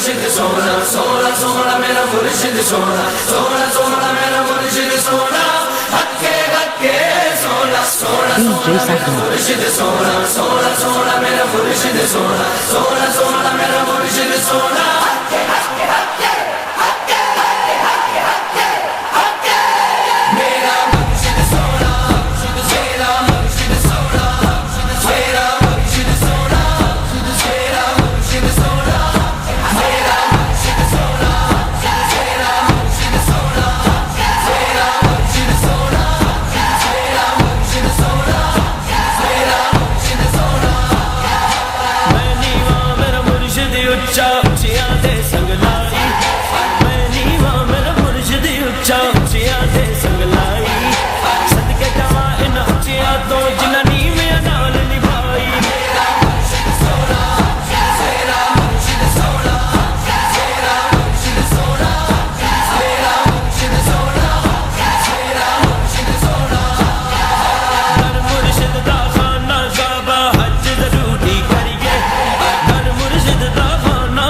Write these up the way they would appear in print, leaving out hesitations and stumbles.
मुर्शिद सोना, सोना सोना मेरा मुर्शिद सोना, सोना सोना मेरा मुर्शिद सोना, हक्के हक्के सोना, सोना सोना मेरा मुर्शिद सोना, सोना सोना मेरा मुर्शिद सोना, सोना सोना मेरा मुर्शिद सोना, हक्के हक्के हक्के हक्के हक्के हक्के हक्के मेरा मुर्शिद सोना, मेरा मुर्शिद सोना, मेरा मुर्शिद सोना, मेरा मुर्शिद सोना, मेरा मुर्शिद सोना, मेरा मुर्शिद सोना, मेरा मुर्शिद सोना, मेरा मुर्शिद सोना, मेरा मुर्शिद सोना। मैं नीवा मेरा मुर्शिद उच्चा उच्चिया दे संग लाई, मैं नीवा मेरा मुर्शिद उच्चा उच्चिया दे संग लाई, सदके जावा इन उच्चिया तो जिन्ना नीविया नाल निभाई। मेरा मुर्शिद सोना, मेरा मुर्शिद सोना, मेरा मुर्शिद सोना, मेरा मुर्शिद सोना, मेरा मुर्शिद सोना। दर मुर्शिद दा खाना काबा हज जरूरी करिए, दर मुर्शिद दा खाना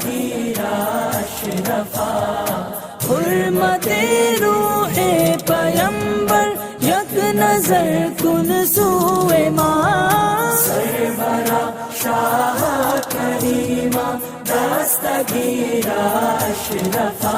दस्तगीरा अशरफा हुर्मते रूहे पैगंबर यक नजर कुन सूए माँ सरवरा शाह करीमा दस्तगीरा अशरफा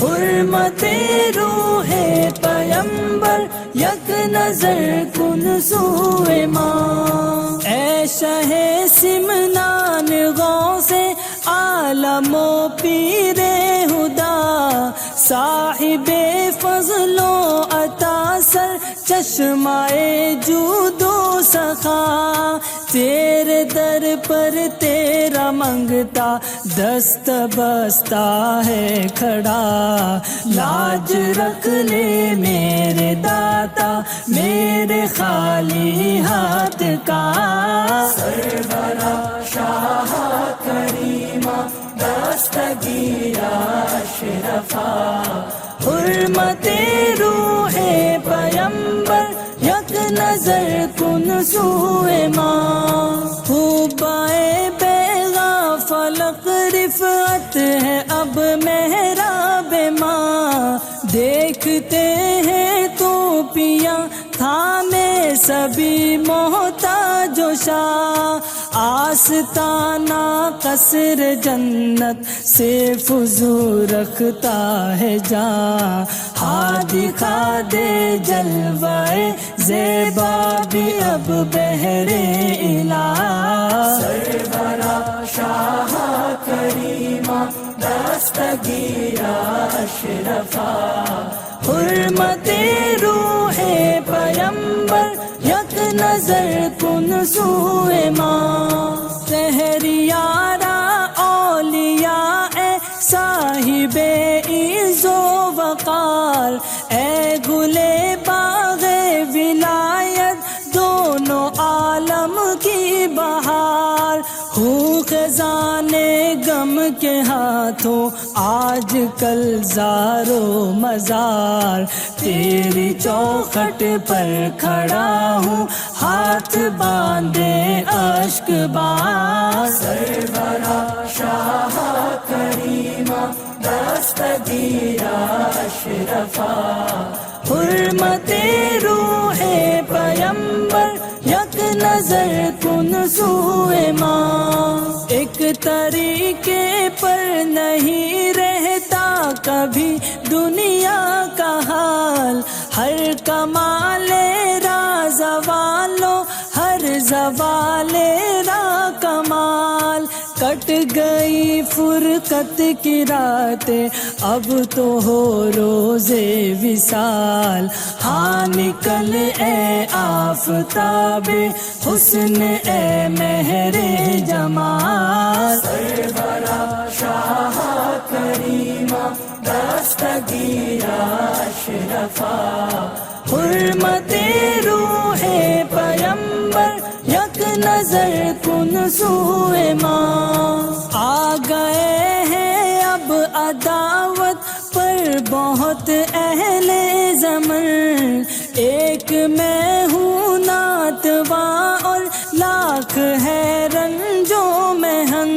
हुर्मते रूहे पैगंबर यक नजर कुन सूए माँ ऐ शहे सिमनान गौसे आलमो पीरे हुदा साहिबे फजलो अता सर चश्माए जूदो सखा तेरे दर पर तेरा मंगता दस्त बस्ता है खड़ा लाज रख ले मेरे दाता मेरे खाली हाथ का सरवरा शाह करीमा दस्तगीरा अशरफा हुर्मते रूहे पैगंबर यक नजर कुन सूए माँ हुबाए बेगा फलक रिफत है अब मेहराब माँ देखते हैं तो पिया थामे सभी मोहताजो शाह आस्ताना कसर जन्नत से फुजू रखता है जा हाँ दिखा दे जलवाए ज़ेबा भी अब बहरे इला सरवरा शाह करीमा दस्तगीरा अशरफा हुर्मते रूहे पैगंबर यक नजर कुन सूए माँ सहरियारा औलिया ए साहिबे इज़्ज़ो वक़ार ए गुले बाग़े विलायत दोनों आलम की बहार हूँ खजाने गम के हाथों आज कल ज़ारो मज़ार तेरी चौखट पर खड़ा हूँ हाथ बांधे अश्क बार सरवरा शाह करीमा दस्तगीरा अशरफा हुर्मते रूहे पैगंबर यक नजर कुन सूए माँ एक तरीके पर नहीं रहता कभी दुनिया का हाल हर कमाले राज वालो हर जवाले रा कमाल कट गई फुरकत की रातें अब तो हो रोजे विसाल हाँ निकल ए आफताबे हुस्न ए महरे जमाल सरवरा शाह करीमा दस्तगीरा अशरफा हुर्मते रूहे पैगंबर यक नजर कुन सूए माँ आ गए हैं अब अदावत पर बहुत अहले ज़मन एक मैं हूँ नातवा और लाख है रंजो महन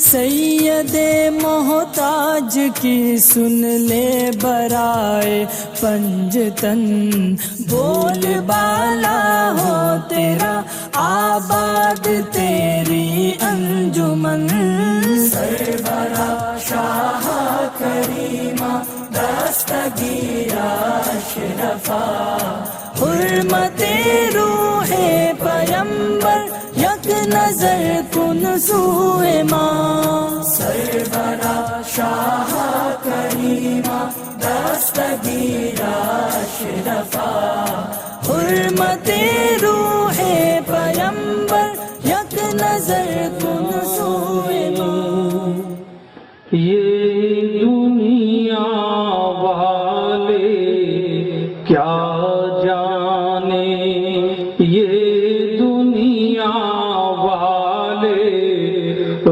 सैयदे मोहताज की सुन ले बराए पंजतन बोल बाला हो तेरा आबाद तेरी अंजुमन सरवरा शाह करीमा दस्तगीरा अशरफा हुर्मते रूहे पैगंबर यक नजर कुन सूए माँ सरवरा शाह करीमा दस्तगीरा अशरफा हुर्मते रूहे पैगंबर यक नजर कुन सूए माँ ये दुनिया वाले क्या जाने ये दुनिया वाले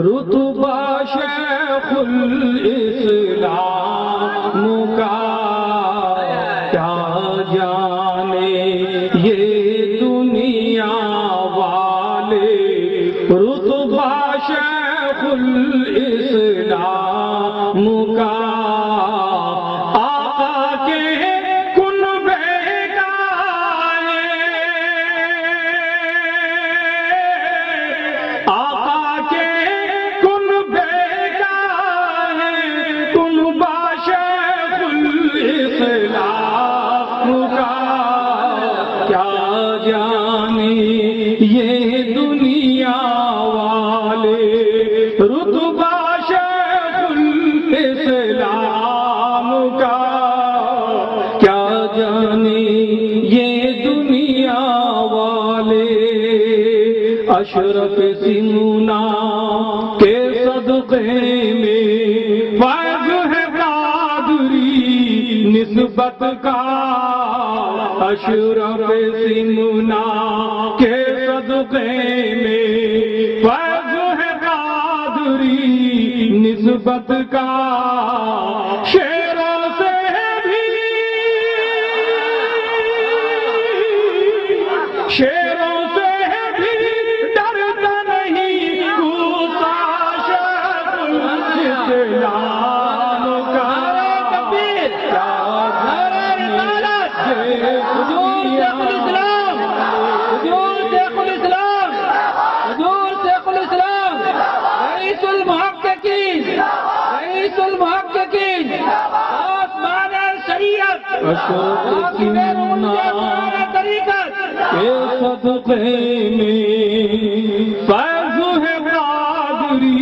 रुतबा शेखुल इस्लाम का क्या जाने ये दुनिया वाले रुतबा शेखुल मुका आका के कुनबे गाए, आका के कुनबे गाए, कुनबा शेखुल इस्लाम का क्या जाने ये दुनिया वाले, रुतबा शेखुल इस्लाम का क्या जाने ये दुनिया वाले। अशरफ सिमुना के सदक़े में फैज़ है कादरी निस्बत का, अशरफ सिमुना के सदक़े में फैज़ है कादरी निस्बत का। शेरों से भी, शेरों से भी डरता नहीं कूता शेखुल इस्लाम का। क्या अशरफ सिमुना के सदक़े में फैज़ है कादरी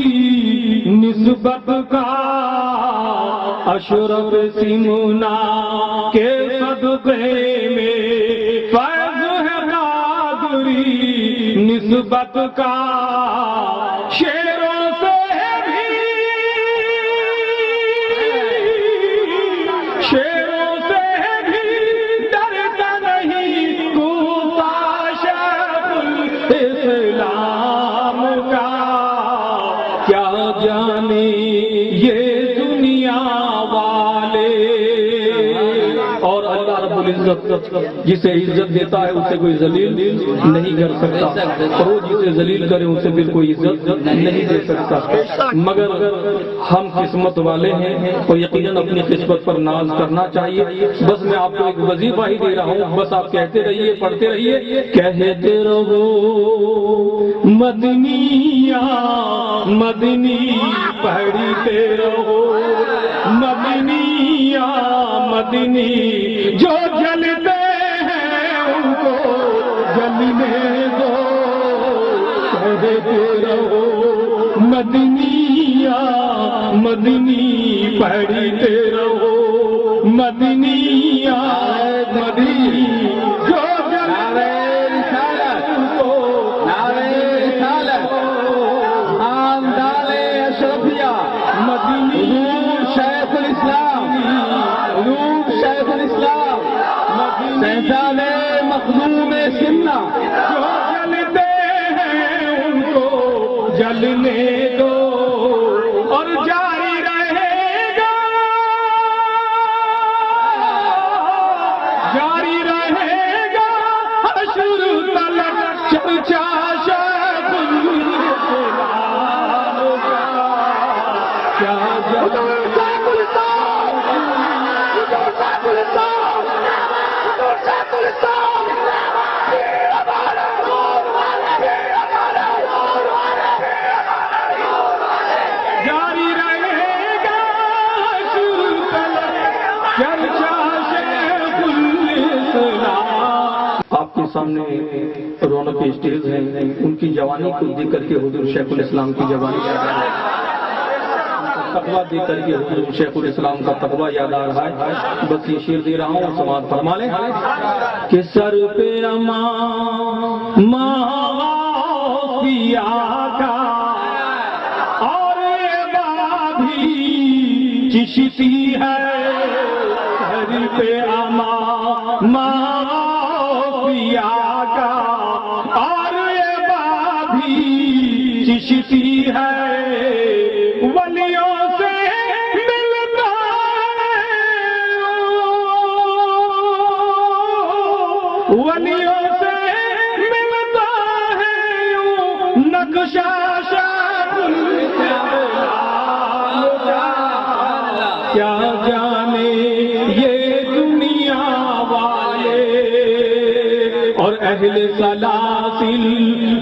निस्बत का, अशरफ सिमुना के सदक़े में फैज़ है कादरी निस्बत का। शेरों से भी, शेरों से भी डरता नहीं कूता शेखुल इस्लाम का। क्या जाने ये दुनिया वाले। और अल्लाह रब्बुल इज्जत जिसे इज्जत देता है उसे कोई जलील नहीं कर सकता, और वो जिसे जलील करे उसे फिर कोई इज्जत नहीं दे सकता। मगर हम किस्मत वाले हैं और यकीनन अपनी किस्मत पर नाज करना चाहिए। बस मैं आपको एक वजीफा ही दे रहा हूँ, बस आप कहते रहिए, पढ़ते रहिए। कहते रहो मदनिया मदनी पढ़ते रहो, मदनिया मदनी जो जलते हैं उनको जलने दो। कहते रहो मदनिया मदनी पढ़ते रहो, मदनिया मदनी जो जलते उनको आंदाले अशरफिया मदनी शेखुल इस्लाम, शेखुल इस्लाम सैदाने मखदूम सिन्ना जो जलते हैं उनको जलने दो। और जारी रहेगा, जारी रहेगा हश्र तलक चर्चा शेखुल इस्लाम का। क्या जारी रहेगा चर्चा शेखुल इस्लाम। आपके सामने रौनक स्टेज है, उनकी जवानी को देख करके हुजूर शेखुल इस्लाम की जवानी याद आ रही है, तकवा देख करके हुजूर शेखुल इस्लाम का तकवा याद आ रहा है। बस ये शेर दे रहा हूँ, समाज फरमा लें कि सर पे अमा पिया का और भी चिश्ती है, सर पे अमा पिया का और भी चिश्ती है। वलियों से मिलता है, वलियों से मिलता है नक्शा शेखुल इस्लाम का। क्या जाने ये दुनिया वाले। और अहले सलासिल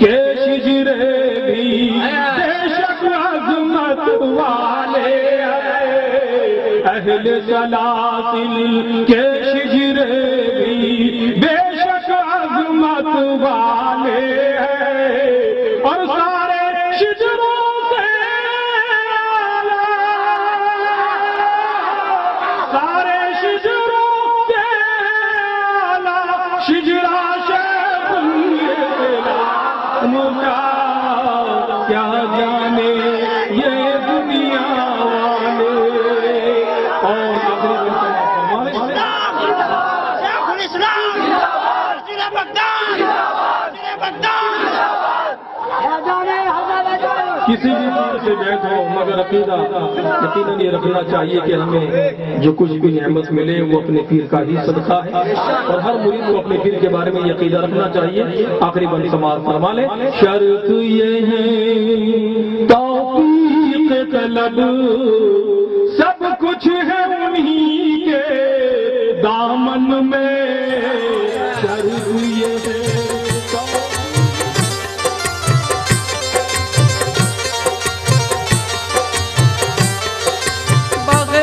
के शिजरे भी बेशक अज़मत वाले। अहले सलासिल के शिजरे भी बेशक अज़मत वाले हैं। और सारे शिजरों से आला, सारे शिजरों से आला शिजरा शेखुल इस्लाम का। क्या जाने ये दुनिया वाले। और किसी भी चीज से बैठ हो मगर अकीदा यकीनन ये रखना चाहिए कि हमें जो कुछ भी नेमत मिले वो अपने पीर का ही सदका है। और हर मुरीद को अपने पीर के बारे में यकीदा रखना चाहिए। आखिरी बंद समाज फरमा ले। शर्त ये है तौफीक तलब, सब कुछ है उन्हीं के दामन में। शर्त ये है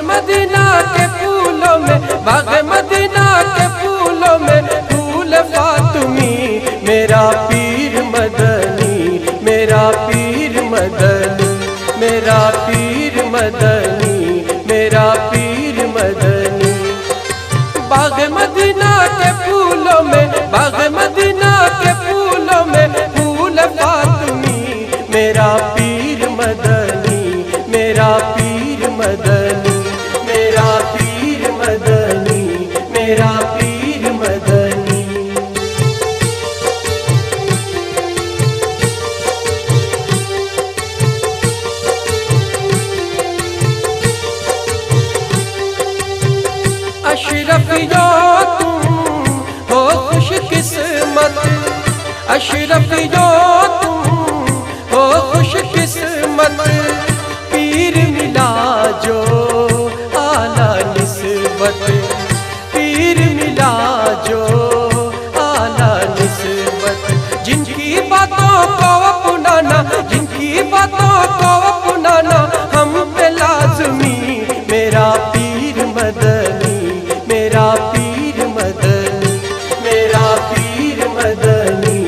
मदीना के फूलों में, बाग मदीना के फूलों में फूल फातमी। मेरा पीर मदनी, मेरा पीर मदनी, मेरा पीर मदनी, मेरा पीर मदनी। बाग मदीना के फूलों में, बाग मदीना के फूलों में फूल फातमी। मेरा पीर मदनी, मेरा पीर मदनी, मेरा पीर मदनी, मेरा पीर मदनी। अशरफियो तुम हो खुश किस्मत, अशरफियो तुम हो खुश किस्मत। पीर मिला जो आला निस्बत, पीर मिला जो आला निस्बत। जिनकी बातों को अपनाना, जिनकी बातों को अपनाना हम पे लाज़मी। मेरा पीर मदनी, मेरा पीर मदनी, मेरा पीर मदनी,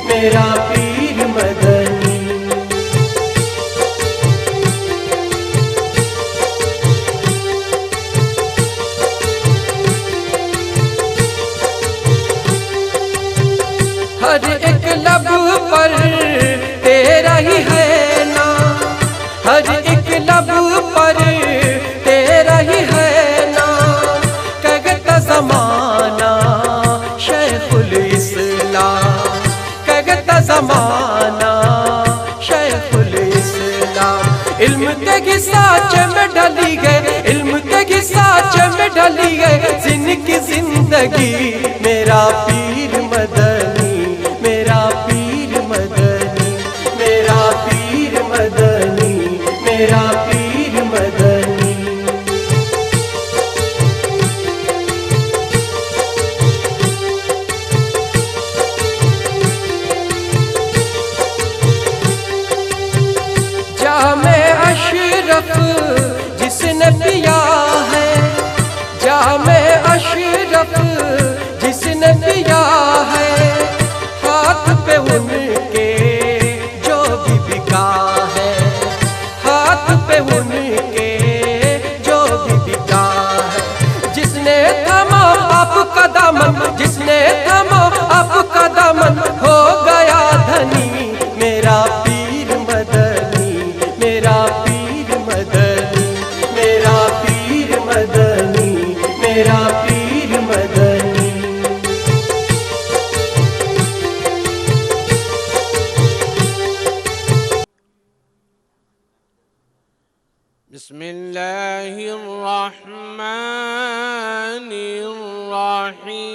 मेरा पीर मदनी। हर एक लब पर तेरा ही है ना, हर एक लब पर तेरा ही है ना। कहता ज़माना शेखुल इस्लाम, कहता ज़माना शेखुल इस्लाम। इल्म के साँचे में ढली गए, इल्म के साँचे में ढली गए जिनकी जिंदगी। मेरा पीर मदनी, मेरा पीर मदनी, मेरा पीर मदनी, मेरा पीर मदनी। जामे अशरफ जिसने पिया है, जामे अशरफ जिसने पिया है। हाथ पे उनके जो भी बिका है, हाथ पे उनके जो भी बिका है। जिसने थमा आपका दामन, जिसने थमा आपका दामन हो गया धनी। मेरा पीर मदनी, मेरा पीर मदनी, मेरा पीर मदनी, मेरा पीर मदनी। बिस्मिल्लाहिर रहमानिर रहीम।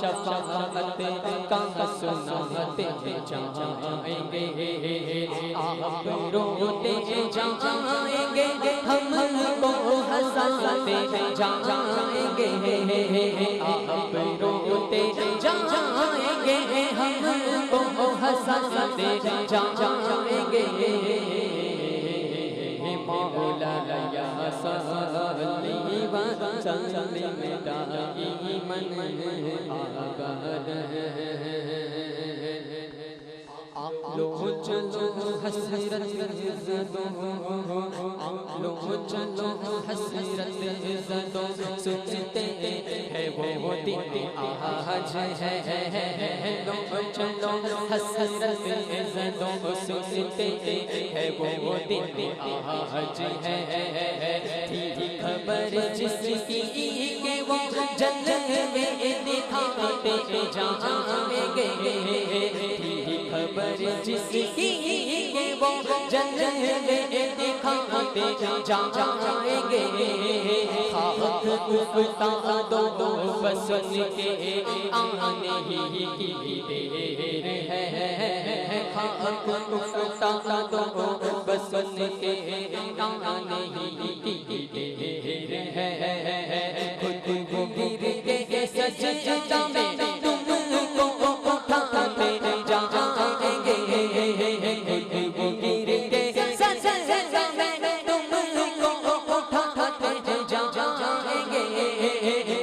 शफ़ाअत का सुनाते जाएंगे आप रोते जाएंगे हमको हंसाते जाएंगे आप रोते जाएंगे हमको हंसाते जाएंगे मौला या सल्ली व सल्लिम दाइमन अबद लो चलो हसरत इज़्ज़तों, लो चलो हसरत इज़्ज़तों, सुनते हैं वो दिन आज है। लो चलो हसरत इज़्ज़तों, सुनते हैं वो दिन आज है। थी खबर जिसकी के वो जन्नत में दिखाते जाएंगे, खबर जिसकी के वो जन्नत में दिखाते जाएंगे। खाक उगता दो बस उनके आने ही की देर है। खाक उगता दो बस उनके आने ही की देर है। खुद को गिर के सजदा में तुमको उठाते जाएंगे, खुद को गिर के सजदा में तुमको उठाते जाएंगे।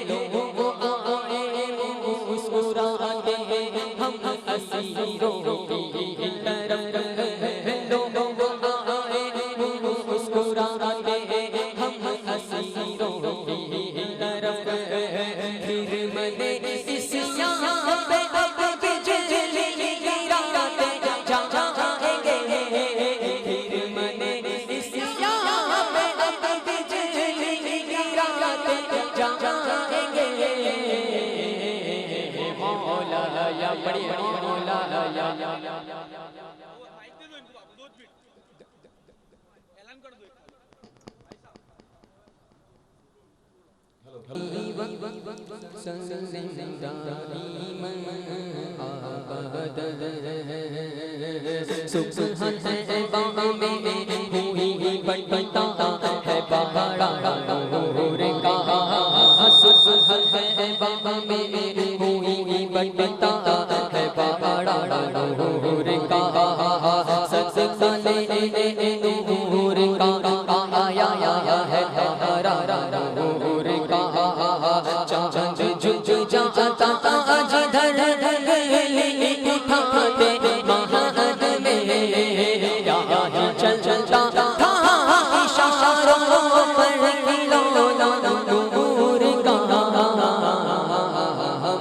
लोग आए मुस्कुराते हम असीरों की तरफ, लोग आए मुस्कुराते हम असीरों की तरफ। फिर मने इस यहाँ पे अब बिजली गिराते जाएंगे, फिर मने इस यहाँ पे अब बिजली गिराते जाएंगे। मौला या बड़ी मौला या सुबहान है बाबा में हुई बनता है पहाड़ा नूर का। सुबहान है बाबा में हुई बनता है पहाड़ा नूर का। सत्संग ले नूर का आया है हरा नूर का। चांद जुज जाता जिधर उठाते महाद में, क्या ही चलता था इशारों पर खिलौना नूर का।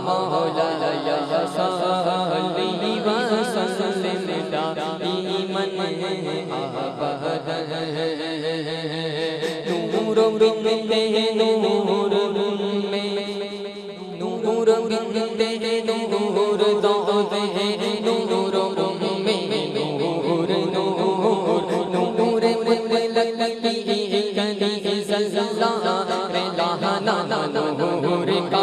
मौला या सल्ली व सल्लिम दाईमन अबदन। नूर में नूर नूर गिनते नूर दौड़ते नूर में नूर नूर नूर लगी कली ज़ल्ज़ला रे लाना नूर का।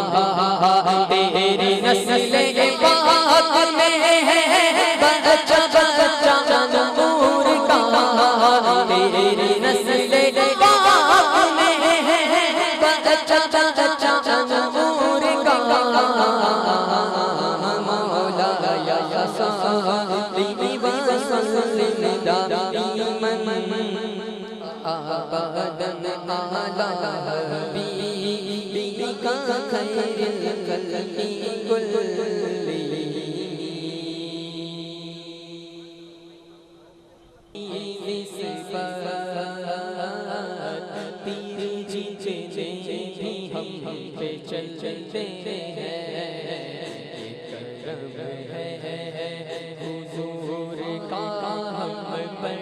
तेरी नस्ल पाक में है बच्चा बच्चा नूर का। तेरी नस्ल पाक में है बच्चा बच्चा नूर का। मौला या सल्ली व सल्लिम दाईमन अबदन अला हबीबिका खैरिल खल्क़ि कुल्लिहिम। तेरी चीज़ें भी हम पे चलते हैं, करम है हुजूर का हम पर।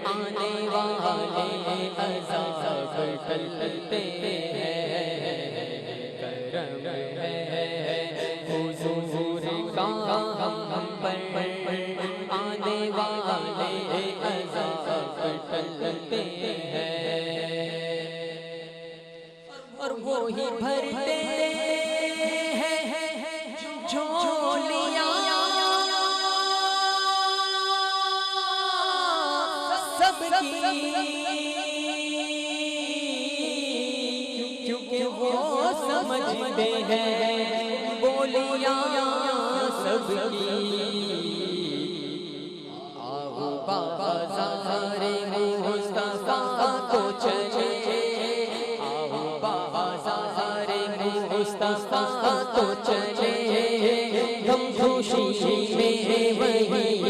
आने वाले अज़ाब टलते हैं, करम है हुजूर का हम पर। आने वाले अज़ाब टलते हैं, और वो ही भरते क्योंकि वो समझते हैं बोलियां सबकी। आओ बाज़ारे मुस्तफ़ा को चले, आओ बाज़ारे मुस्तफ़ा को चले। गम खुशी में वही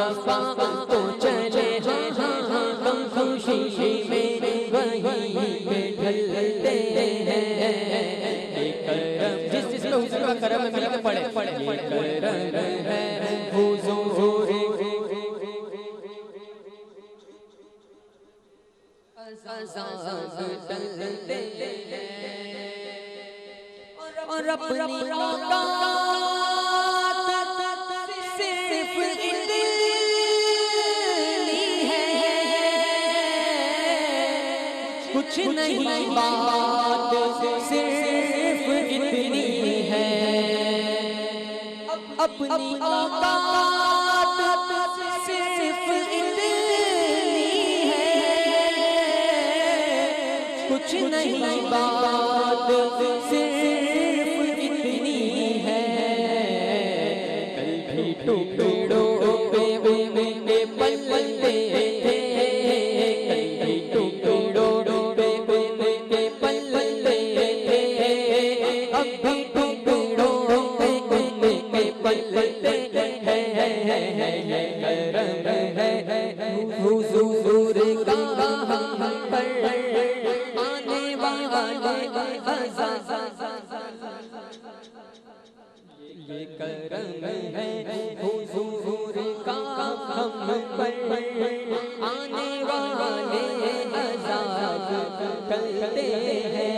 मुस्तफा तो चले जहाँ हम खुशी में वहीं पे ढलते हैं। ये करम जिस जिसमें हुजूर का करम है मिलकर पढ़े ये करम है हुजूर डलते और अपनी औकात सिर्फ इतनी है, कुछ नहीं बात सिर्फ इतनी है। अपनी औकात सिर्फ इतनी है, कुछ नहीं बात सिर्फ इतनी है। कल भी टुकड़ों पे पलते थे, कल भी टुकड़ों पे पलते थे, अब भी टुकड़ों पे पलते हैं। करम है हुजूर का हम पर आने वाले ये करम है हुजूर का हम पर आने वाले अज़ाब टलते हैं।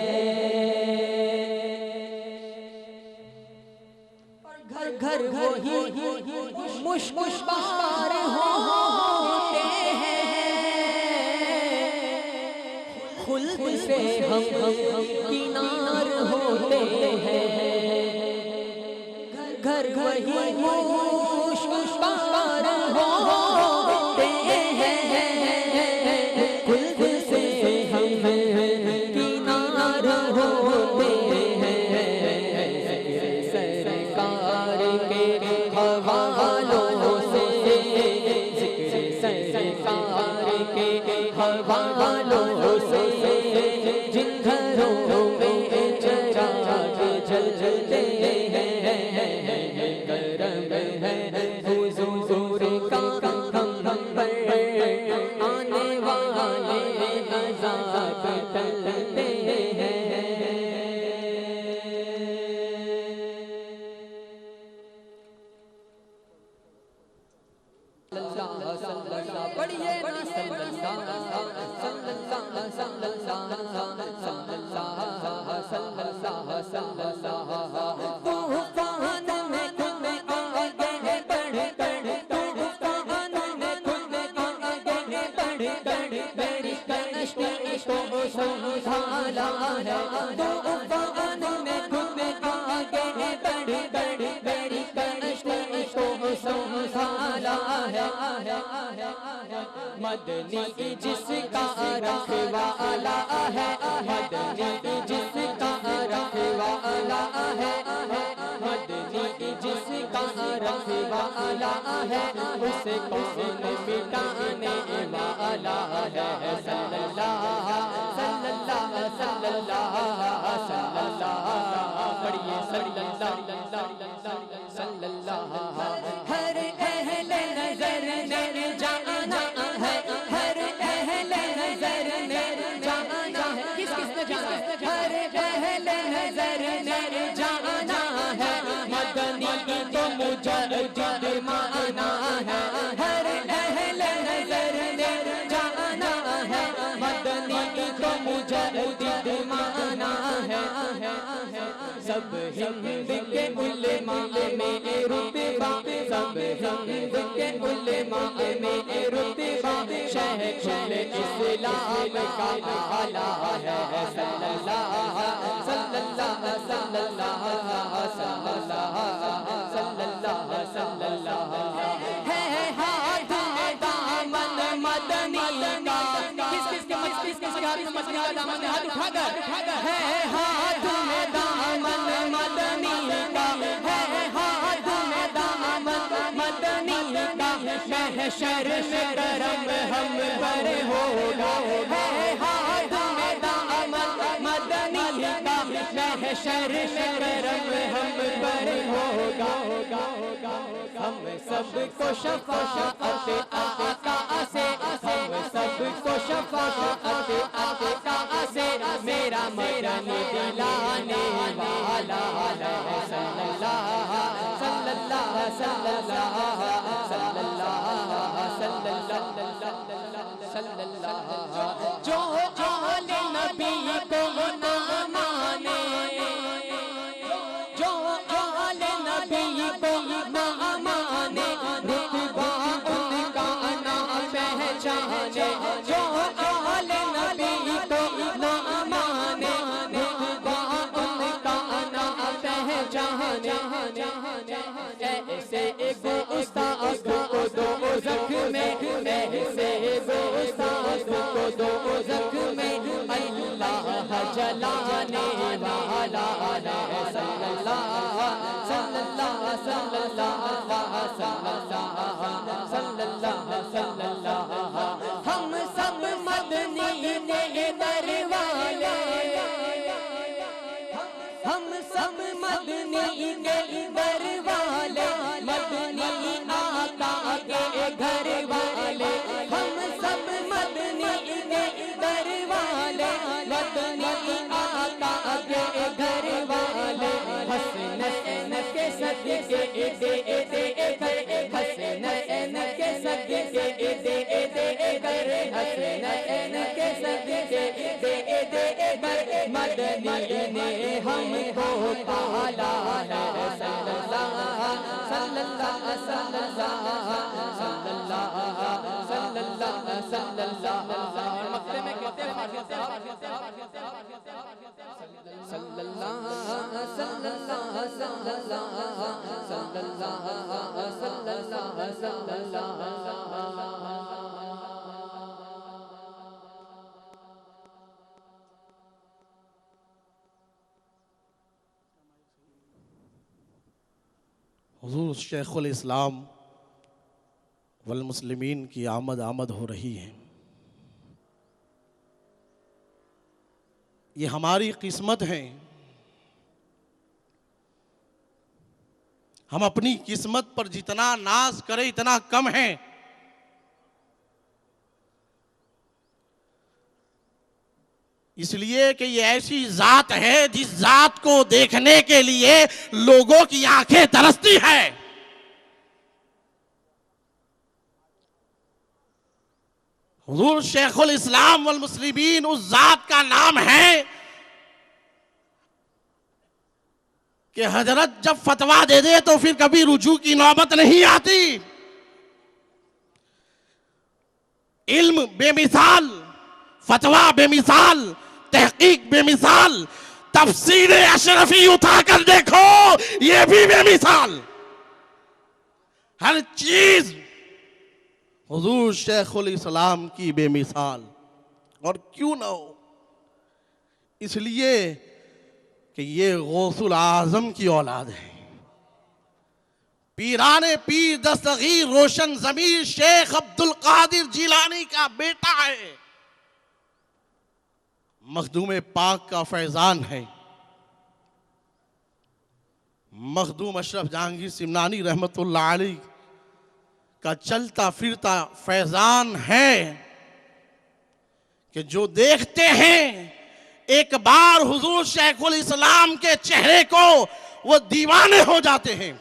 घर वही मुश्किल होते हैं, खुल्द से हम किनार होते हैं। घर वही मुश्किल होते हैं, खुल्द से हम किनार होते हैं। सरकार के हवालों से, सरकार के हवालों से, जिन घरों में चिराग जलते हैं। करम है हुजूर का हम पर आने वाले अज़ाब टलते हैं। पढ़िए ना तूफान में तुम आगे बढ़ कर, तूफान में तुम आगे बढ़ कर मेरी कश्ती को संभाला है। तूफान में तुम आगे बढ़ कर मेरी कश्ती को संभाला है। मदनी जिसका रखवाला है, मदनी जिसका रखवाला है, मदनी जिसका रखवाला है, उसे कौन मिटाने वाला है। सल्लल्लाहु सल्लल्लाहु सल्लल्लाहु पढ़िए सल्लल्लाहु। हर अहले नजर ने जाना है, हर अहले नजर ने जाना है। किस किस ने जाना है? हर अहले नजर ने जाना है, मदनी तो मुजद्दिद माना है। हर अहले नजर ने जाना है, मदनी तो मुजद्दिद माना है। सब हिंद के उलेमा में रुतबा, सब हिंद के उलेमा में रुतबा, शहर इस्लाम का आला है। सल्लल्लाहु सल्लल्लाहु सल्लल्लाहु सल्लल्लाहु सल्लल्लाहु है हाथ में दामन मदनी का। किस किस के हाथ में मदनी का दामन है? हाथ उठाकर है हाथ में दामन मदनी का, है हाथ में दामन मदनी का। महशर में करम हम पर होगा, है हाथ में दामन मदनी का। महशर में करम हम पर होगा, हम सबको शफाअत आका से, हम सबको शफाअत आका से, मेरा मदनी दिलाने वाला है सल्लल्लाहु सल्लल्लाहु सल्लल्लाहु सल्लल्लाहु सल्लल्लाहु। जो आले नबी को ना माने, जो आले नबी को ना माने, रुतबा उनका ना पहचाने, जो आले नबी को ना माने, रुतबा उनका ना पहचाने, ऐसे गो उस्ताद को दो ज़ख में, ऐसे गो उस्ताद को दो ज़ख में, अल्लाह जलाने वाला है सल्लल्लाहु सल्लल्लाहु सल्लल्लाहु सल्लल्लाहु सल्लल्लाहु। हम सब मदनी ने दरवाले, हम सब मदनी के दरवाले, मदनी आका के घर वाले, हम सब मदनी के दरवाले, मदनी आका के घर वाले, हसनैन के सदके दे दे कर, हसनैन के सदके दे दे कर, हसनैन के सदके दे दे कर, मदनी ने हमको पाला है सल्लल्लाहु सल्लल्लाहु सल्लल्लाहु सल्लल्लाहु सल्लल्लाहु। मक्के में कहते हैं सल्लल्लाहु सल्लल्लाहु सल्लल्लाहु सल्लल्लाहु सल्लल्लाहु सल्लल्लाहु। हुज़ूर शेखुल इस्लाम वल मुस्लिमीन की आमद हो रही है। ये हमारी किस्मत है, हम अपनी किस्मत पर जितना नाज करें इतना कम है। इसलिए कि ये ऐसी जात है जिस जात को देखने के लिए लोगों की आंखें तरसती है। हुज़ूर शेखुल इस्लाम वल मुस्लिमीन उस जात का नाम है कि हजरत जब फतवा दे दे तो फिर कभी रुजू की नौबत नहीं आती। इल्म बेमिसाल, फतवा बेमिसाल, तहकीक बेमिसाल, तफसीर अशरफी उठाकर देखो ये भी बेमिसाल। हर चीज हुजूर शेखुल इस्लाम की बेमिसाल। और क्यों ना हो, इसलिए कि ये गौसुल आजम की औलाद है। पीराने पीर दस्तगीर रोशन ज़मीर शेख अब्दुल कादिर जिलानी का बेटा है। मखदूम पाक का फैजान है। मखदूम अशरफ जहांगीर सिमनानी रहमतुल्लाह अलैह का चलता फिरता फैजान है कि जो देखते हैं एक बार हुजूर शेखुल इस्लाम के चेहरे को वो दीवाने हो जाते हैं।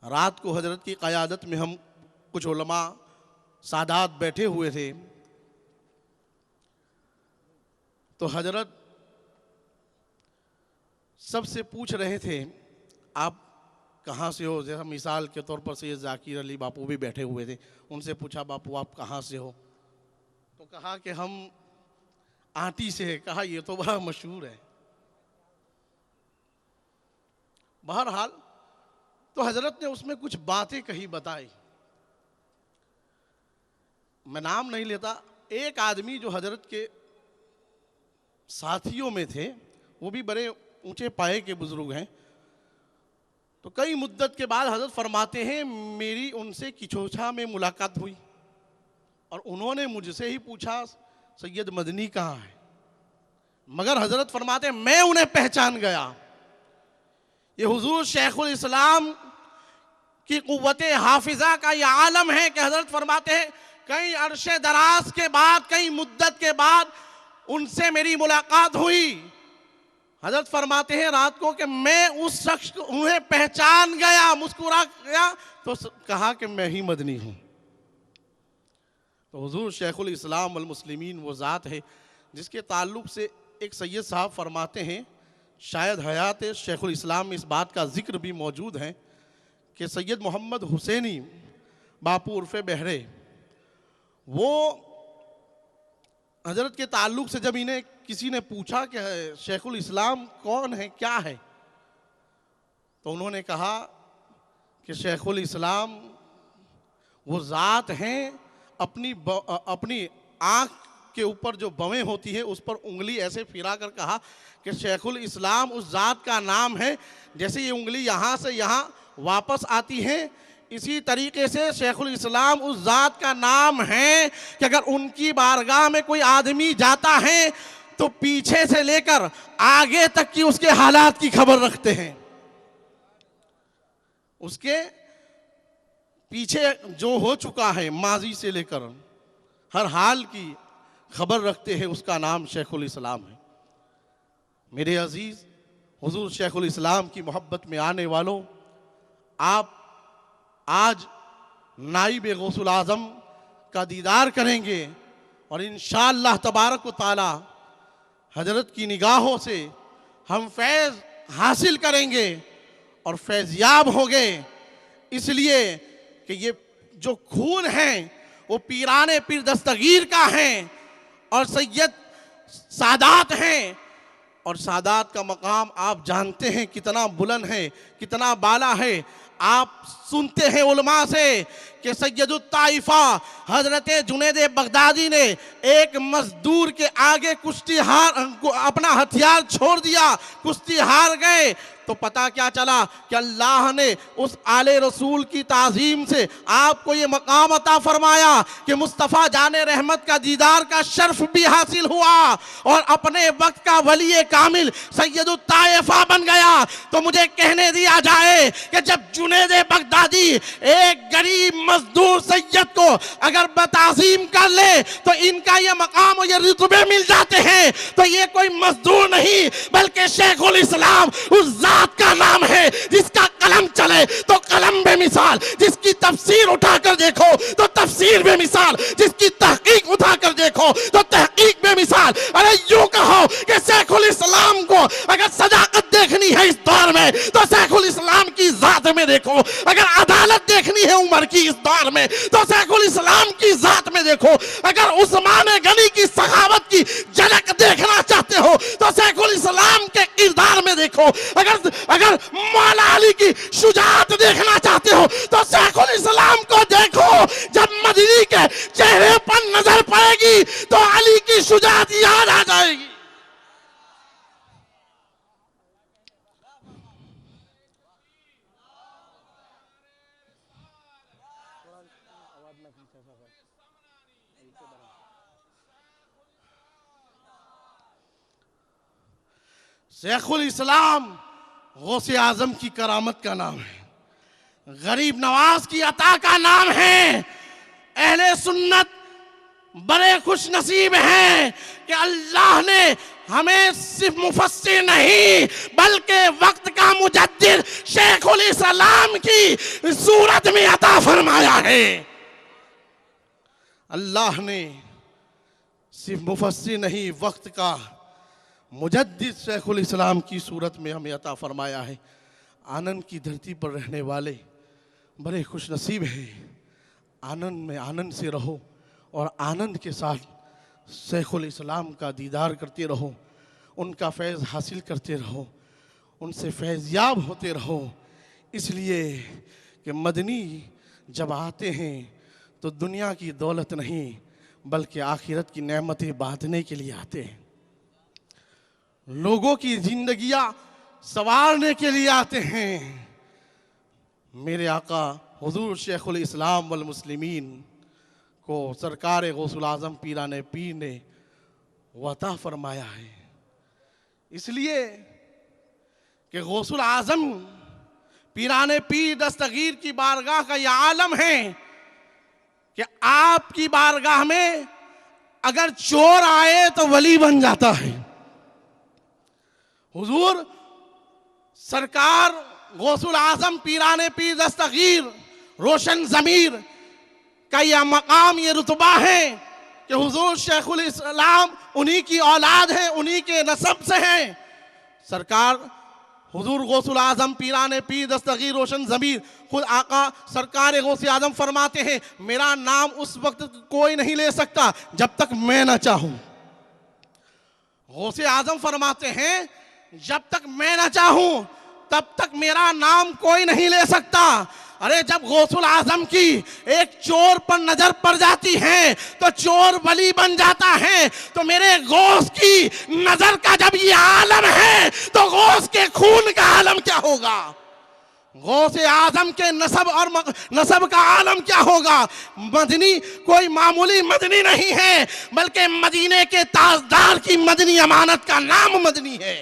रात को हजरत की क़यादत में हम कुछ उलमा सादात बैठे हुए थे, तो हजरत सबसे पूछ रहे थे आप कहाँ से हो। जैसा मिसाल के तौर पर सैयद जाकिर अली बापू भी बैठे हुए थे, उनसे पूछा बापू आप कहाँ से हो, तो कहा कि हम आटी से है। कहा ये तो बड़ा मशहूर है। बहरहाल तो हजरत ने उसमें कुछ बातें कही बताई, मैं नाम नहीं लेता। एक आदमी जो हजरत के साथियों में थे, वो भी बड़े ऊंचे पाए के बुजुर्ग हैं, तो कई मुद्दत के बाद हजरत फरमाते हैं मेरी उनसे किचोछा में मुलाकात हुई और उन्होंने मुझसे ही पूछा सैयद मदनी कहाँ है। मगर हजरत फरमाते हैं मैं उन्हें पहचान गया। ये हुजूर शेखुल इस्लाम की कुव्वत हाफिजा का ये आलम है कि हजरत फरमाते हैं कई अरशे दराज के बाद, कई मुद्दत के बाद उनसे मेरी मुलाकात हुई। हजरत फरमाते हैं रात को कि मैं उस शख्स को उन्हें पहचान गया, मुस्कुरा गया तो कहा कि मैं ही मदनी हूं। तो हुजूर शेखुल इस्लाम वल मुस्लिमीन वो ज़ात है जिसके ताल्लुक से एक सैयद साहब फरमाते हैं, शायद हयात शेखुल इस्लाम में इस बात का जिक्र भी मौजूद है कि सैयद मोहम्मद हुसैनी बापू उर्फ़े बहरे, वो हजरत के ताल्लुक से जब इन्हें किसी ने पूछा कि शेखुल इस्लाम कौन है, क्या है, तो उन्होंने कहा कि शेखुल इस्लाम वो ज़ात हैं अपनी आँख के ऊपर जो बवें होती है उस पर उंगली ऐसे फिरा कर कहा कि शेखुल इस्लाम उस ज़ात का नाम है, जैसे ये उंगली यहाँ से यहाँ वापस आती है इसी तरीके से शेखुल इस्लाम उस ज़ात का नाम है कि अगर उनकी बारगाह में कोई आदमी जाता है तो पीछे से लेकर आगे तक की उसके हालात की खबर रखते हैं, उसके पीछे जो हो चुका है माजी से लेकर हर हाल की खबर रखते हैं। उसका नाम शेखुल इस्लाम है। मेरे अजीज हुजूर शेखुल इस्लाम की मोहब्बत में आने वालों, आप आज नाइब गौसुल आज़म का दीदार करेंगे और इंशाअल्लाह तबारक व तआला हजरत की निगाहों से हम फैज़ हासिल करेंगे और फैज़याब होंगे, इसलिए कि ये जो खून है वो पीराने पीर दस्तगीर का है और सैयद सादात हैं, और सादात का मकाम आप जानते हैं कितना बुलंद है, कितना बाला है। आप सुनते हैं उलमा से कि सैयदुत ताइफा हजरत जुनैद बगदादी ने एक मजदूर के आगे कुश्ती हार अपना हथियार छोड़ दिया, कुश्ती हार गए, तो पता क्या चला कि अल्लाह ने उस आले रसूल की ताज़ीम से आपको ये मकाम अता फरमाया कि मुस्तफ़ा जाने रहमत का दीदार का शर्फ भी हासिल हुआ और अपने वक्त का वली कामिल सैयदुत ताइफा बन गया। तो मुझे कहने दिया जाए कि जब जुनैद बगदादी एक गरीब मजदूर सैयद को अगर बताज़ीम कर ले तो इनका ये मकाम और ये रुतबे मिल जाते हैं, तो ये कोई मजदूर नहीं बल्कि शेखुल इस्लाम उस ज़ात का नाम है जिसका कलम चले तो कलम बेमिसाल, जिसकी तफसीर उठाकर देखो तो तफसीर बेमिसाल, जिसकी तहकीक उठाकर देखो तो तहकीक बेमिसाल। अरे यूं कहो कि शेखुल इस्लाम को अगर सदाकत देखनी है इस दौर में तो शेखुल इस्लाम की जात में देखो, अगर अदालत देखनी है उमर की इस दौर में तो शेखुल इस्लाम की जात में देखो, अगर उस्मान गनी की सखावत की झलक देखना चाहते हो तो शेखुल इस्लाम के किरदार में देखो, अगर मौला अली की शुजाअत देखना चाहते हो तो शेखुल इस्लाम को देखो। जब मदनी के चेहरे पर नजर पड़ेगी तो अली की शुजाअत याद आ जाएगी। शेखुल इस्लाम गौसे आजम की करामत का नाम है, गरीब नवाज की अता का नाम है। अहले सुन्नत बड़े खुश नसीब हैं कि अल्लाह ने हमें सिर्फ मुफस्सिर नहीं बल्कि वक्त का मुजद्दिद शेखुल इस्लाम की सूरत में अता फरमाया है। अल्लाह ने सिर्फ मुफस्सिर नहीं वक्त का मुजद्दिद शेखुल इस्लाम की सूरत में हमें अता फरमाया है। आनंद की धरती पर रहने वाले बड़े खुश नसीब हैं। आनंद में आनंद से रहो और आनंद के साथ शेखुल इस्लाम का दीदार करते रहो, उनका फैज़ हासिल करते रहो, उनसे फैज़याब होते रहो। इसलिए कि मदनी जब आते हैं तो दुनिया की दौलत नहीं बल्कि आखिरत की नेमतें बांटने के लिए आते हैं, लोगों की जिंदगियां संवारने के लिए आते हैं। मेरे आका हुजूर शेखुल इस्लाम वल मुस्लिमीन को सरकार गौसुल आज़म पीराने पीर ने वता फरमाया है इसलिए कि गौसुल आजम पीराने पीर दस्तगीर की बारगाह का यह आलम है कि आपकी बारगाह में अगर चोर आए तो वली बन जाता है। हुजूर सरकार गौसुल आजम पीराने पीर दस्तगीर रोशन ज़मीर का यह मकाम, ये रुतबा है कि हुजूर शेखुल इस्लाम उन्हीं की औलाद है, उन्हीं के नसब से हैं। सरकार हुजूर गौसुल आजम पीराने पीर दस्तगीर रोशन ज़मीर खुद आका सरकार गौसे आजम फरमाते हैं, मेरा नाम उस वक्त कोई नहीं ले सकता जब तक मैं ना चाहूं। गौसे आजम फरमाते हैं, जब तक मैं ना चाहूं तब तक मेरा नाम कोई नहीं ले सकता। अरे जब गौसुल आजम की एक चोर पर नजर पड़ जाती है तो चोर वली बन जाता है, तो मेरे गौस की नजर का जब ये आलम है तो गौस के खून का आलम क्या होगा, गौसे आजम के नसब का आलम क्या होगा। मदनी कोई मामूली मदनी नहीं है, बल्कि मदीने के ताजदार की मदनी अमानत का नाम मदनी है।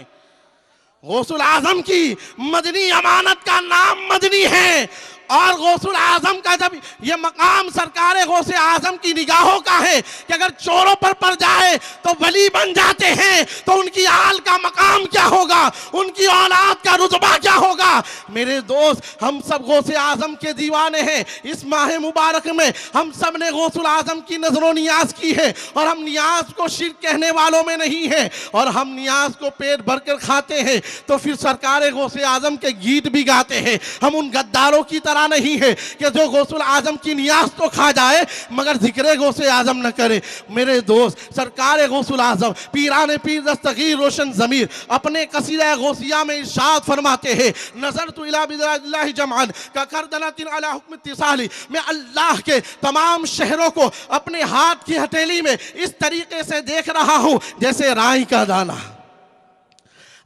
गौसुल आजम की मदनी अमानत का नाम मदनी है। और गौसुल आजम का जब ये मकाम सरकार गौसे आजम की निगाहों का है कि अगर चोरों पर पड़ जाए तो वली बन जाते हैं, तो उनकी आल का मकाम क्या होगा, उनकी औलाद का रुतबा क्या होगा। मेरे दोस्त, हम सब गौसे आजम के दीवाने हैं। इस माह मुबारक में हम सब ने गौसुल आजम की नजरों नियाज की है, और हम नियाज को शिर्क कहने वालों में नहीं है, और हम नियाज को पेट भर कर खाते हैं तो फिर सरकार गौसे आजम के गीत भी गाते हैं। हम उन गद्दारों की तरह नहीं है कि जो गौसुल आजम की नियाज तो खा जाए मगर जिक्र गौसे आजम न करे। मेरे दोस्त, सरकार गौसुल आजम पीराने पीर दस्तगीर रोशन ज़मीर अपने कसीदा गौसिया में इरशाद फरमाते हैं, नजर तो इला बिल्लाहि जमान का करदनतिन अला हुक्म इत्तिसाली, मैं अल्लाह के तमाम शहरों को अपने हाथ की हथेली में इस तरीके से देख रहा हूं जैसे राई का दाना।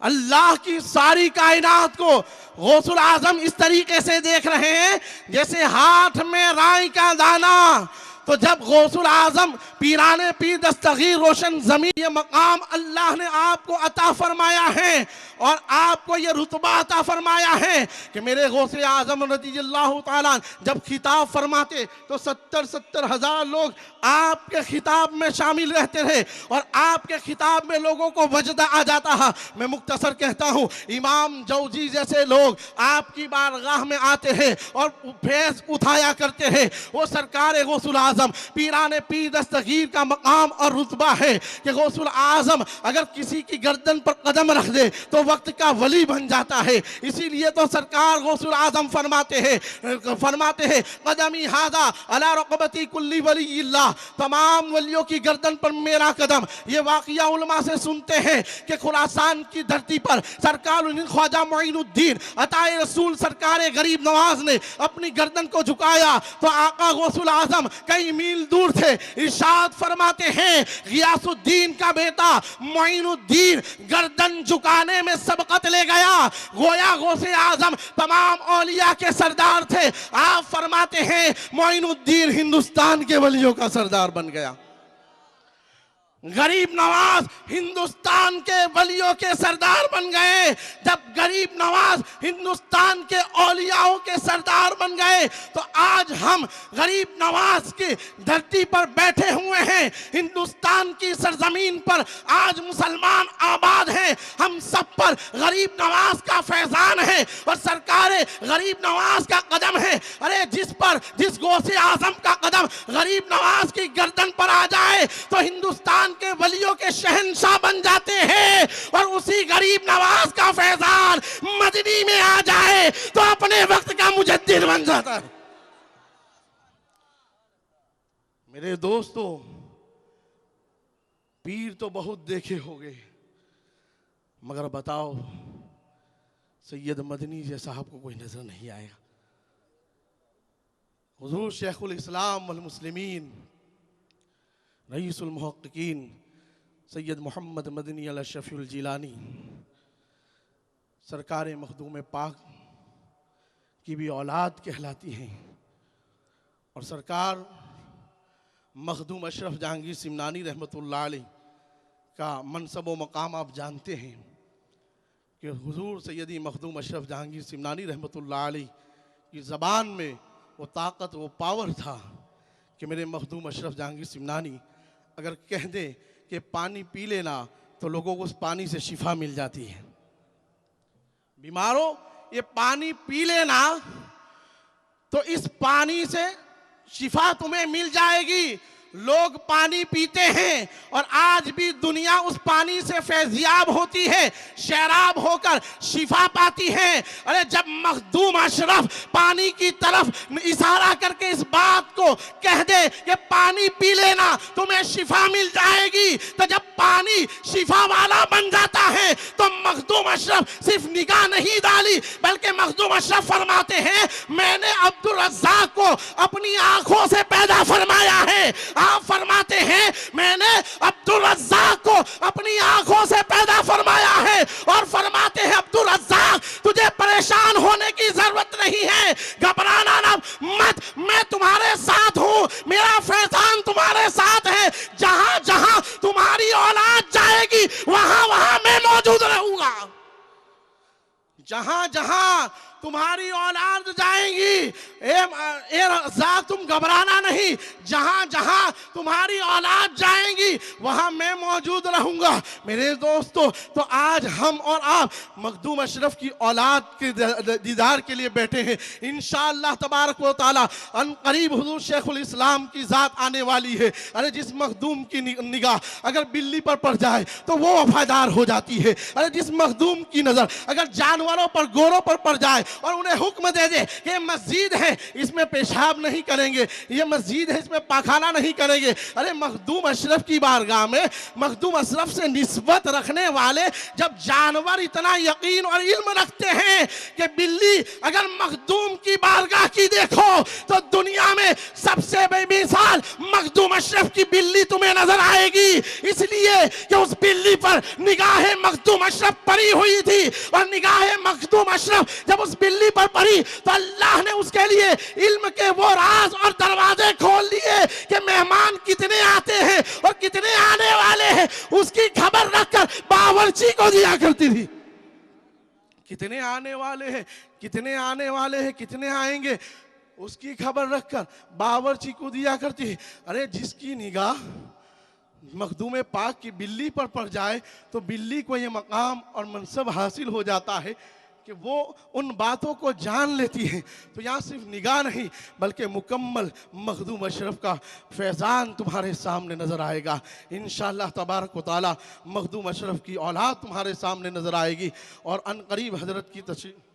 अल्लाह की सारी कायनात को गौसुल आजम इस तरीके से देख रहे हैं जैसे हाथ में राई का दाना। तो जब गौसुल आजम पीराने पीर दस्तगीर रोशन ज़मीर ये मकाम अल्लाह ने आपको अता फरमाया है और आपको ये रुतबा अता फरमाया है कि मेरे गौसे आजम रज़ियल्लाहु ताला जब खिताब फरमाते तो 70-70 हज़ार लोग आपके खिताब में शामिल रहते थे और आपके खिताब में लोगों को वजदा आ जाता है। मैं मुख्तसर कहता हूँ, इमाम जौजी जैसे लोग आपकी बारगाह में आते हैं और फैज़ उठाया करते हैं। वो सरकार गौसुल आजम पीराने पीर दस्तगीर का मकाम और रुतबा है कि गौसुल आजम अगर किसी की गर्दन पर कदम रख दे तो वक्त का वली बन जाता है। इसीलिए तो सरकार गौसुल आजम फरमाते हैं कदमी हादा अला रक़बती कुल्ली वलीइल्लाह, तमाम वलियों की गर्दन पर मेरा कदम। ये वाक़िया उलमा से सुनते हैं कि खुरासान की धरती पर सरकार ख्वाजा मोइनुद्दीन अताए रसूल सरकार गरीब नवाज ने अपनी गर्दन को झुकाया तो आका गौसुल आजम कई मील दूर थे। इरशाद फरमाते हैं, गियासुद्दीन का बेटा मोइनुद्दीन गर्दन झुकाने में सबकत ले गया। गोया गौसे आजम तमाम औलिया के सरदार थे। आप फरमाते हैं मोइनुद्दीन हिंदुस्तान के वलियों का सरदार बन गया। गरीब नवाज हिंदुस्तान के वलियों के सरदार बन गए। जब गरीब नवाज हिंदुस्तान के औलियाओं के सरदार बन गए तो आज हम गरीब नवाज की धरती पर बैठे हुए हैं। हिंदुस्तान की सरजमीन पर आज मुसलमान आबाद हैं। हम सब पर गरीब नवाज का फैजान है और सरकार गरीब नवाज का कदम है। अरे जिस गौसे आजम का कदम गरीब नवाज की गर्दन पर आ जाए तो हिंदुस्तान के वलियों के शहंशाह बन जाते हैं, और उसी गरीब नवाज का फैजान मदनी में आ जाए तो अपने वक्त का मुजद्दिद बन जाता है। मेरे दोस्तों, पीर तो बहुत देखे होंगे मगर बताओ सैयद मदनी जैसा आपको कोई नजर नहीं आएगा। हुजूर शेखुल इस्लाम वल मुस्लिमीन रईसुल मुहक्किकीन सैयद मोहम्मद मदनी अल शफीउल जिलानी सरकार मखदूम पाक की भी औलाद कहलाती हैं और सरकार मखदूम अशरफ जहांगीर सिमनानी रहमतुल्लाह अलैह का मनसब व मकाम आप जानते हैं। कि हुजूर सैयदी मखदूम अशरफ जहांगीर सिमनानी रहमतुल्लाह अलैह की ज़बान में वो ताकत, वो पावर था कि मेरे मखदूम अशरफ जहांगीर सिमनानी अगर कह दे कि पानी पी लेना तो लोगों को उस पानी से शिफा मिल जाती है। बीमारों, ये पानी पी लेना तो इस पानी से शिफा तुम्हें मिल जाएगी। लोग पानी पीते हैं और आज भी दुनिया उस पानी से फैज़याब होती है, शराब होकर शिफा पाती है। अरे जब मखदूम अशरफ पानी की तरफ इशारा करके इस बात को कह दे कि पानी पी लेना तुम्हें शिफा मिल जाएगी, तो जब पानी शिफा वाला बन जाता है तो मखदूम अशरफ सिर्फ निगाह नहीं डाली, बल्कि मखदूम अशरफ फरमाते हैं मैंने अब्दुल रज़्ज़ाक को अपनी आंखों से पैदा फरमाया है। आप फरमाते हैं मैंने अब्दुल रज़्ज़ाक को अपनी आंखों से पैदा फरमाया है, और फरमाते हैं अब्दुल रज़्ज़ाक तुझे परेशान होने की जरूरत नहीं है, घबराना ना मत, मैं तुम्हारे साथ हूं, मेरा फैज़ान तुम्हारे साथ है। जहां जहां तुम्हारी औलाद जाएगी वहां वहां मैं मौजूद रहूंगा। जहां जहां तुम्हारी औलाद जाएंगी, ए रज़्ज़ाक तुम घबराना नहीं, जहां जहां तुम्हारी औलाद जाएंगी वहां मैं मौजूद रहूंगा। मेरे दोस्तों, तो आज हम और आप मखदूम अशरफ की औलाद के दीदार के लिए बैठे हैं। इंशाअल्लाह तबारक व तआला अनकरीब हुजूर शेखुल इस्लाम की ज़ात आने वाली है। अरे जिस मखदूम की निगाह अगर बिल्ली पर पड़ जाए तो वो वफादार हो जाती है। अरे जिस मखदूम की नज़र अगर जानवरों पर, गोरों पर पड़ जाए और उन्हें हुक्म दे दे कि मस्जिद है इसमें पेशाब नहीं करेंगे, ये मस्जिद है इसमें पाखाना नहीं करेंगे, अरे मखदूम अशरफ की बारगाह में मखदूम अशरफ से निस्बत रखने वाले जब जानवर इतना यकीन और इल्म रखते हैं कि बिल्ली अगर मखदूम की बारगाह की देखो तो दुनिया में सबसे बेमिसाल मखदूम अशरफ की बिल्ली तुम्हें नजर आएगी, इसलिए कि उस बिल्ली पर निगाह मखदूम अशरफ पड़ी हुई थी। और निगाह मखदूम अशरफ जब उस बिल्ली पर पड़ी तो अल्लाह ने उसके लिए इल्म के वो राज और दरवाजे खोल दिए कि मेहमान कितने आते हैं और कितने आने वाले हैं, उसकी खबर रखकर बावर्ची को दिया करती थी। कितने आने वाले हैं, कितने आने वाले हैं, कितने आएंगे, उसकी खबर रखकर बावर्ची को दिया करती है। अरे जिसकी निगाह मखदूम पाक की बिल्ली पर पड़ जाए तो बिल्ली को ये मकाम और मनसब हासिल हो जाता है कि वो उन बातों को जान लेती है। तो यहाँ सिर्फ निगाह नहीं बल्कि मुकम्मल मखदूम अशरफ का फैज़ान तुम्हारे सामने नज़र आएगा। इंशाअल्लाह तबारक व तआला मखदूम अशरफ की औलाद तुम्हारे सामने नज़र आएगी और अनकरीब हज़रत की तशरीफ़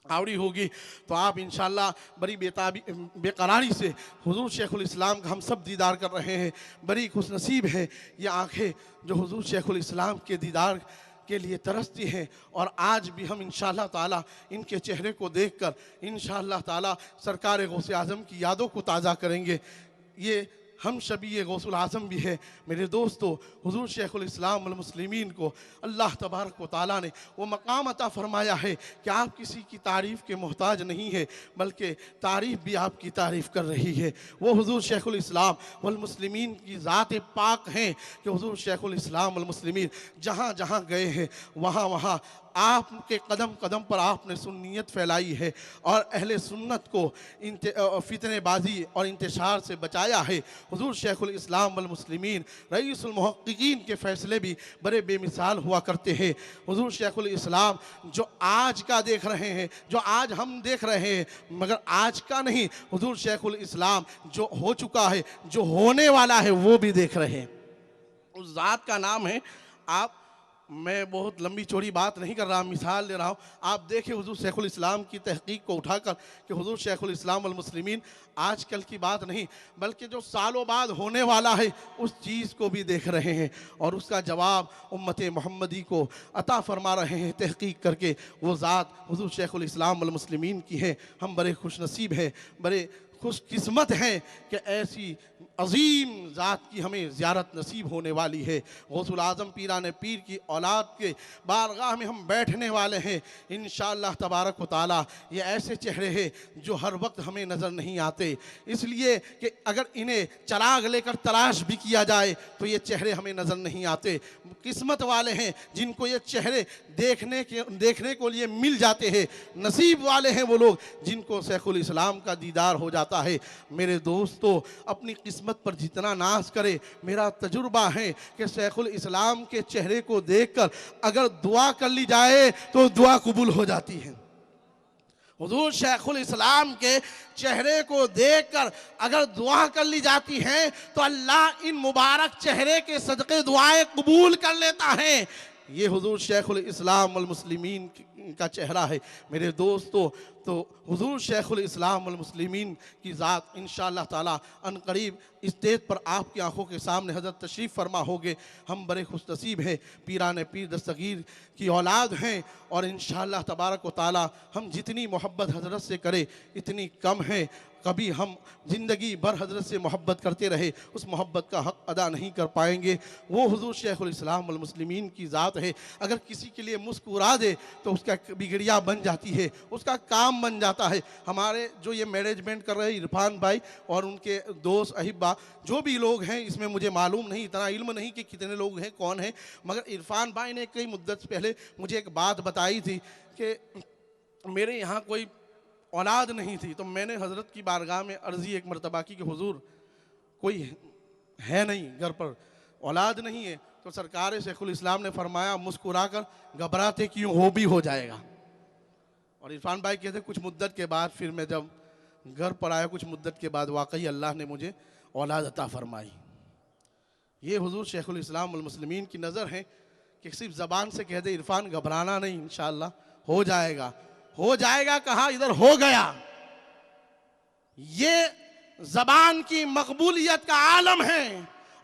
आवड़ी होगी। तो आप इंशाअल्लाह बड़ी बेकरारी से हुजूर शेखुल इस्लाम का हम सब दीदार कर रहे हैं। बड़ी खुशनसीब है ये आँखें जो हुजूर शेखुल इस्लाम के दीदार के लिए तरसती हैं, और आज भी हम इंशाअल्लाह ताला इनके चेहरे को देखकर इंशाअल्लाह ताला सरकार गौसे आज़म की यादों को ताज़ा करेंगे। ये हम शबी गौसुल आज़म भी है। मेरे दोस्तों, हुजूर शेखुल इस्लाम वल मुस्लिमीन को अल्लाह तबारक व तआला ने वो मकाम अता फरमाया है कि आप किसी की तारीफ़ के मोहताज नहीं है, बल्कि तारीफ़ भी आपकी तारीफ़ कर रही है। वो हुजूर शेखुल इस्लाम वल मुस्लिमीन की ज़ात पाक हैं कि हुजूर शेखुल इस्लाम वल मुस्लिमीन जहाँ जहाँ गए हैं वहाँ वहाँ आपके कदम कदम पर आपने सुन्नियत फैलाई है और अहले सुन्नत को फितनेबाजी और इंतशार से बचाया है। हुजूर शेखुल इस्लाम वल मुस्लिमीन रईसुल मुहक्किकीन के फ़ैसले भी बड़े बेमिसाल हुआ करते हैं। हुजूर शेखुल इस्लाम जो आज का देख रहे हैं, जो आज हम देख रहे हैं, मगर आज का नहीं, हुजूर शेखुल इस्लाम जो हो चुका है, जो होने वाला है, वो भी देख रहे हैं। उस ज़ात का नाम है, आप, मैं बहुत लंबी चौड़ी बात नहीं कर रहा, मिसाल दे रहा हूँ। आप देखें हुजूर शेखुल इस्लाम की तहकीक को उठाकर कि हुजूर शेखुल इस्लाम वल मुस्लिमीन आजकल की बात नहीं बल्कि जो सालों बाद होने वाला है उस चीज़ को भी देख रहे हैं और उसका जवाब उम्मत मोहम्मदी को अता फरमा रहे हैं तहकीक करके। वो ज़ात हुजूर शेखुल इस्लाम वल मुस्लिमीन की है। हम बड़े खुशनसीब हैं, बड़े खुशकिस्मत हैं कि ऐसी अजीम ज़ात की हमें ज़ियारत नसीब होने वाली है। गौसुल आज़म पीराने पीर की औलाद के बारगाह में हम बैठने वाले हैं इंशाअल्लाह तबारक व तआला। ये ऐसे चेहरे हैं जो हर वक्त हमें नज़र नहीं आते, इसलिए कि अगर इन्हें चराग लेकर तलाश भी किया जाए तो ये चेहरे हमें नज़र नहीं आते। किस्मत वाले हैं जिनको ये चेहरे देखने को लिए मिल जाते हैं। नसीब वाले हैं वो लोग जिनको शैखुल इस्लाम का दीदार हो जाता है। मेरे दोस्तों, अपनी किस्मत पर जितना नाज करे, मेरा तजुर्बा है कि शैखुल इस्लाम के चेहरे को देखकर अगर दुआ कर ली जाए तो दुआ कबूल हो जाती है। हुजूर शैखुल इस्लाम के चेहरे को देखकर अगर दुआ कर ली जाती है तो अल्लाह इन मुबारक चेहरे के सदक़े दुआएं कबूल कर लेता है। ये हुजूर शैखुल इस्लाम वल मुस्लिमीन का चेहरा है। मेरे दोस्तों, तो हुजूर शैखुल इस्लाम वल मुस्लिमीन की ज़ात इंशाअल्लाह ताला अनकरीब इस स्टेज पर आपकी आंखों के सामने हज़रत तशरीफ़ फरमा होगे। हम बड़े खुशनसीब हैं, पीराने पीर दस्तगीर की औलाद हैं और इंशाअल्लाह तबारक व ताला हम जितनी मोहब्बत हज़रत से करें इतनी कम है। कभी हम ज़िंदगी भर हज़रत से मोहब्बत करते रहे उस मोहब्बत का हक़ अदा नहीं कर पाएंगे। वो हुज़ूर शैखुल इस्लाम वल मुस्लिमीन की ज़ात है। अगर किसी के लिए मुस्कुरा दे तो उसका बिगड़िया बन जाती है, उसका काम बन जाता है। हमारे जो ये मैनेजमेंट कर रहे हैं इरफान भाई और उनके दोस्त अहिब्बा, जो भी लोग हैं, इसमें मुझे मालूम नहीं, इतना इल्म नहीं कि कितने लोग हैं, कौन हैं, मगर इरफान भाई ने कई मुद्दत पहले मुझे एक बात बताई थी कि मेरे यहाँ कोई औलाद नहीं थी। तो मैंने हज़रत की बारगाह में अर्ज़ी एक मरतबा की कि हुजूर कोई है नहीं, घर पर औलाद नहीं है। तो सरकार शैखुल इस्लाम ने फरमाया मुस्कुरा कर घबराते क्यों हो भी हो जाएगा। और इरफान भाई कहते कुछ मुद्दत के बाद फिर मैं जब घर पर आया, कुछ मुद्दत के बाद वाकई अल्लाह ने मुझे औलाद अता फरमाई। ये हुजूर शैखुल इस्लाम वल मुस्लिमीन की नज़र है कि सिर्फ ज़बान से कह दे इरफान घबराना नहीं, इंशाअल्लाह हो जाएगा। हो जाएगा कहाँ, इधर हो गया। ये ज़बान की मकबूलियत का आलम है।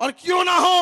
और क्यों ना हो,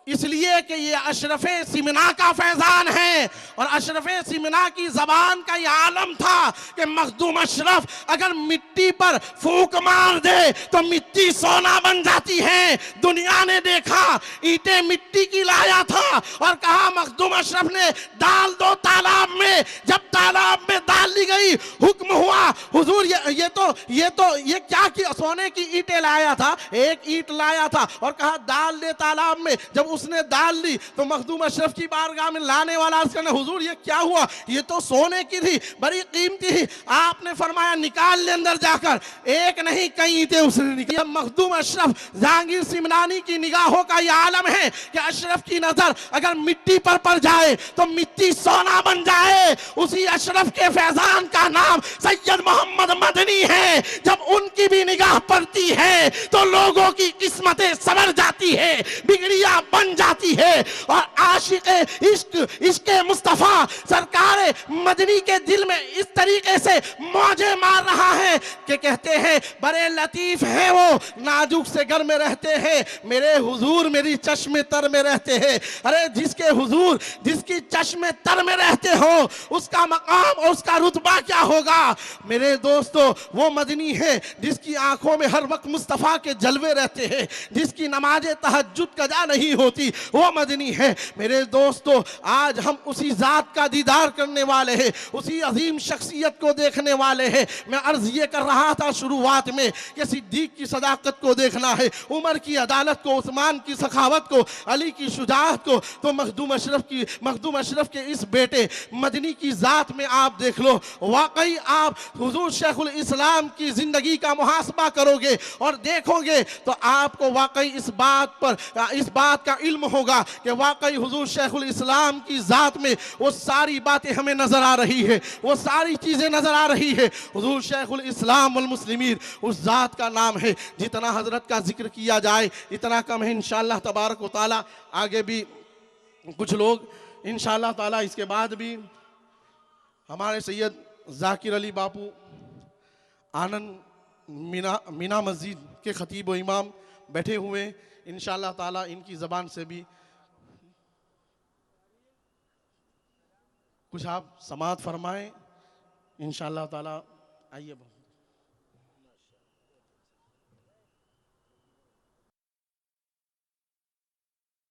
इसलिए कि ये अशरफे सिमना का फैज़ान है और अशरफे सिमना की ज़बान का ये आलम था कि मखदूम अशरफ अगर मिट्टी पर फूंक मार दे तो मिट्टी सोना बन जाती है। दुनिया ने देखा, ईंटें मिट्टी की लाया था और कहा मखदूम अशरफ ने डाल दो तालाब में। जब तालाब में डाल ली गई, हुक्म हुआ हुजूर ये क्या कि सोने की ईंटें लाया था, एक ईंट लाया था और कहा डाल दे तालाब में। जब उसने डाल ली तो मखदूम अशरफ की बारगाह में लाने वाला अर्ज़ करने हुजूर ये क्या हुआ, ये तो सोने की थी, बड़ी कीमती थी। आपने फरमाया निकाल ले अंदर जाकर। एक नहीं कई ईंटें उसने निकाली। मखदूम अशरफ जहांगीर सिमनानी की निगाहों का ये आलम है कि अशरफ की नजर अगर मिट्टी पर पड़ जाए तो मिट्टी सोना बन जाए। उसी अशरफ के फैजान का नाम सैयद मोहम्मद मदनी है। जब उनकी भी निगाह पड़ती है तो लोगों की किस्मतें संवर जाती है, बिगड़िया बन जाती है। और आशिक इश्क मुस्तफा सरकार मदनी के दिल में इस तरीके से मौजे मार रहा है कि कहते हैं बड़े लतीफ हैं वो, नाजुक से घर में रहते हैं, मेरे हुजूर मेरी चश्मे तर में रहते हैं। अरे जिसके हुजूर जिसकी चश्मे तर में रहते हो उसका मकाम और उसका रुतबा क्या होगा। मेरे दोस्तों, वो मदनी है जिसकी आंखों में हर वक्त मुस्तफा के जलवे रहते हैं, जिसकी नमाज तहज्जुद कजा नहीं होती, वो मदनी है। मेरे दोस्तों, आज हम उसी जात का दीदार करने वाले हैं, उसी अजीम शख्सियत को देखने वाले हैं। मैं अर्ज ये कर रहा था शुरुआत में कि सिद्दीक की सदाकत को देखना है, उमर की अदालत को, उस्मान की सखावत को, अली की शुजाअत को, तो मखदूम अशरफ के इस बेटे मदनी की जात में आप देख लो। वाकई आप हुजूर शैखुल इस्लाम की जिंदगी का मुहासबा करोगे और देखोगे तो आपको वाकई इस बात का इल्म होगा कि वाकई हुजूर शैखुल इस्लाम की जात में वो सारी बातें हमें नजर आ रही है, वो सारी चीजें नजर आ रही है। हुजूर शैखुल इस्लाम वल मुस्लिमीन उस जात का नाम है, जितना हजरत का जिक्र किया जाए इतना कम है। इंशाअल्लाह तबारक व तआला आगे भी कुछ लोग इंशाअल्लाह ताला, इसके बाद भी हमारे सैयद जाकिर अली बापू आनंद मीना मस्जिद के खतीब व इमाम बैठे हुए, इंशाअल्लाह ताला इनकी ज़बान से भी कुछ आप समाअत फरमाएं इंशाअल्लाह ताला। आइए।